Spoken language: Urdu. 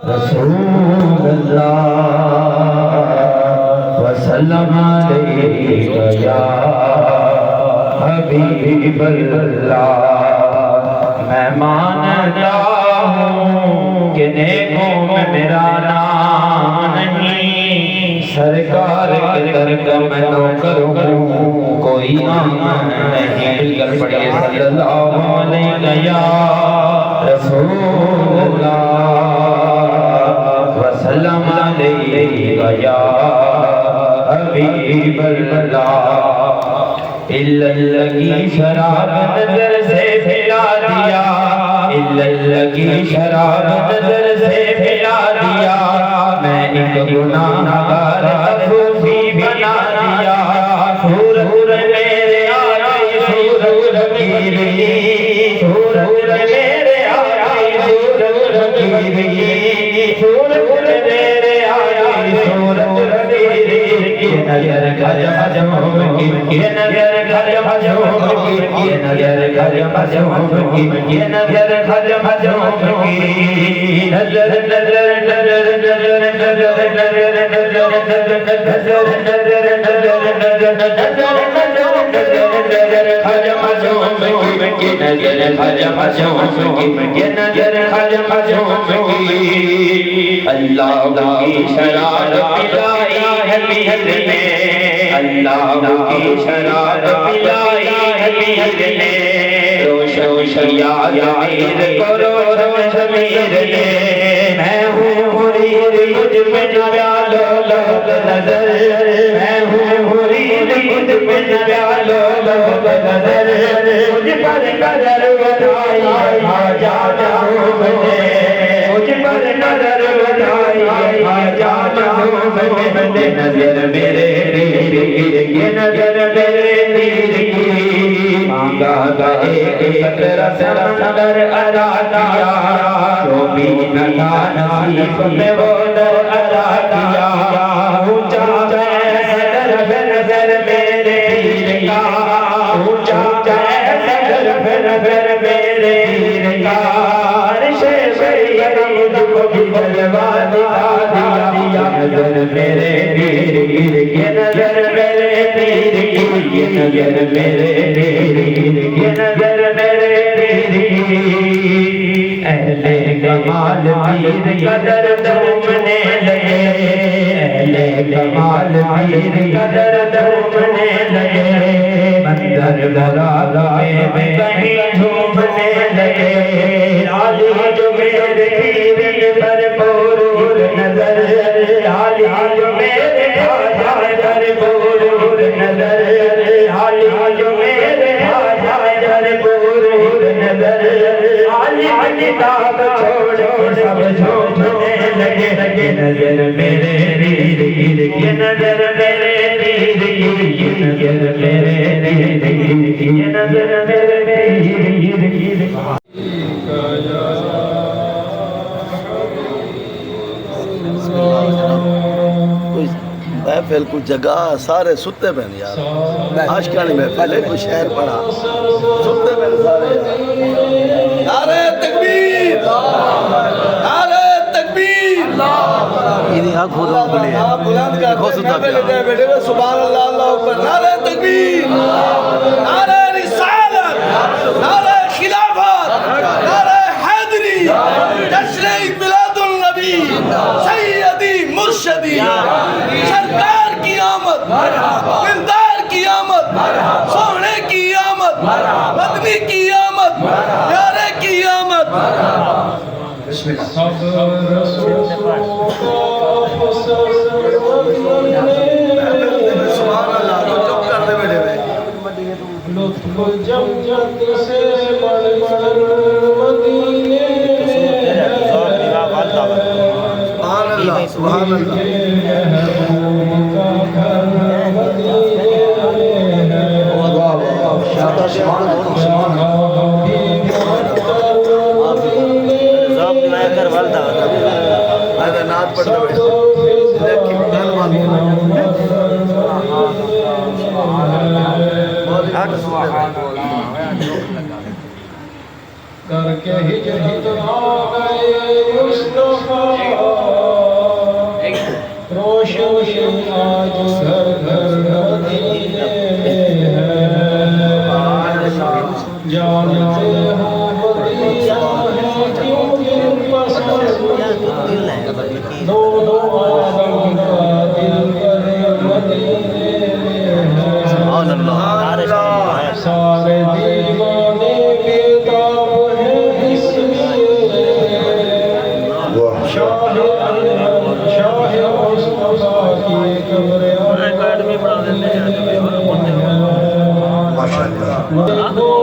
رسول اللہ وسلم علیک یا حبیب اللہ میں مانتا ہوں کہ نیکوں میں میرا نام نہیں سرکار کے در کا میں نوکر ہوں کوئی نام نہیں مل کر پڑھیے صلی اللہ علیہ یا رسول اللہ وسلم علیک یا حبیب اللہ اللہ کی شراب نظر سے پھیلا دیا اللہ کی شراب نظر سے پھیلا دیا میں ایک گناہگار صوفی بنا دیا سورج میرے آئی سورج کی رہی سورج میرے آئی سورج کی رہی سورج میرے آئی سورج کی رہی نظر گھر مجموع کی یہ نظر گھر مجموع کی یہ نظر گھر مجموع کی یہ نظر گھر مجموع کی نظر نظر نظر نظر نظر نظر اللہ کی شراب پلائی ہے محل میں اللہ کی شراب پلائی ہے محل میں روشن شیا ضمیر کرو روشن ضمیر میں ہوں مرید مجھ پہ نوالو لوگ نظر میں ہوں مرید مجھ پہ نوالو لوگ نظر مجھ پر نظر بنائی جانا ہوں مجھے مجھ پر نظر بنائی جانا ہوں مجھے نظر میرے تیر کی نظر میرے تیر کی مانگا گئے ایک رسم نظر ادا دیا جو بھی نگا نصیب میں وہ در ادا دیا اونچا جیسے در نظر میرے تیر کا اونچا جیسے در میرے تیر کا عرش شریعت مجھ کو بھی جلوہ دکھا دیا نظر میرے تیر کی یہ نظر میرے تیر کی یہ نظر میرے تیر کی یہ نظر میرے تیر کی اہل کمال پیر قدر دومنے لگے اہل کمال پیر قدر دومنے لگے مندر مرادائے میں کہیں جھومنے لگے عالی جو میرے پیر پر پور نظر عالی جو میرے خواجہ پر پور نظر عالی جو میرے خواجہ پر پور نظر عالی کتاب چھوڑو سب جھومنے لگے نظر میرے پیر کی نظر میرے پیر کی نظر میرے پیر کی نظر میرے پیر کی محفل کو جگہ سارے ستے پہنے یار عاشقانی محفل ہے کوئی شہر پڑھا ستے پہنے سارے یار نعرہ تکبیر نعرہ تکبیر یہ آنکھ کھولو بلے بلند کا بیٹے سبحان اللہ اللہ اکبر نعرہ تکبیر نعرہ رسالت نعرہ خلافت نعرہ حیدری جشن میلاد النبی سیدی مرشدی سرکار کی آمد دلدار کی آمد سونے کی آمد مدنی کی آمد پیارے کی آمد سبحان اللہ چپ کر دے بیٹے لطف جمجت سے بڑھ بڑھ مدینے سبحان اللہ سبحان اللہ نعت پڑھتے بیٹھے کر کے ہجرت آ گئے مصطفیٰ روشن آج گھر گھر مدینے میں ہے جانتے ہو بدیاں ہیں کیوں دل پسند دونوں عالم کا دل بر مدینے میں ہے سارے دیوانے بیتاب ہیں اس لیے شاہ مصطفیٰ کی قبر دیکھو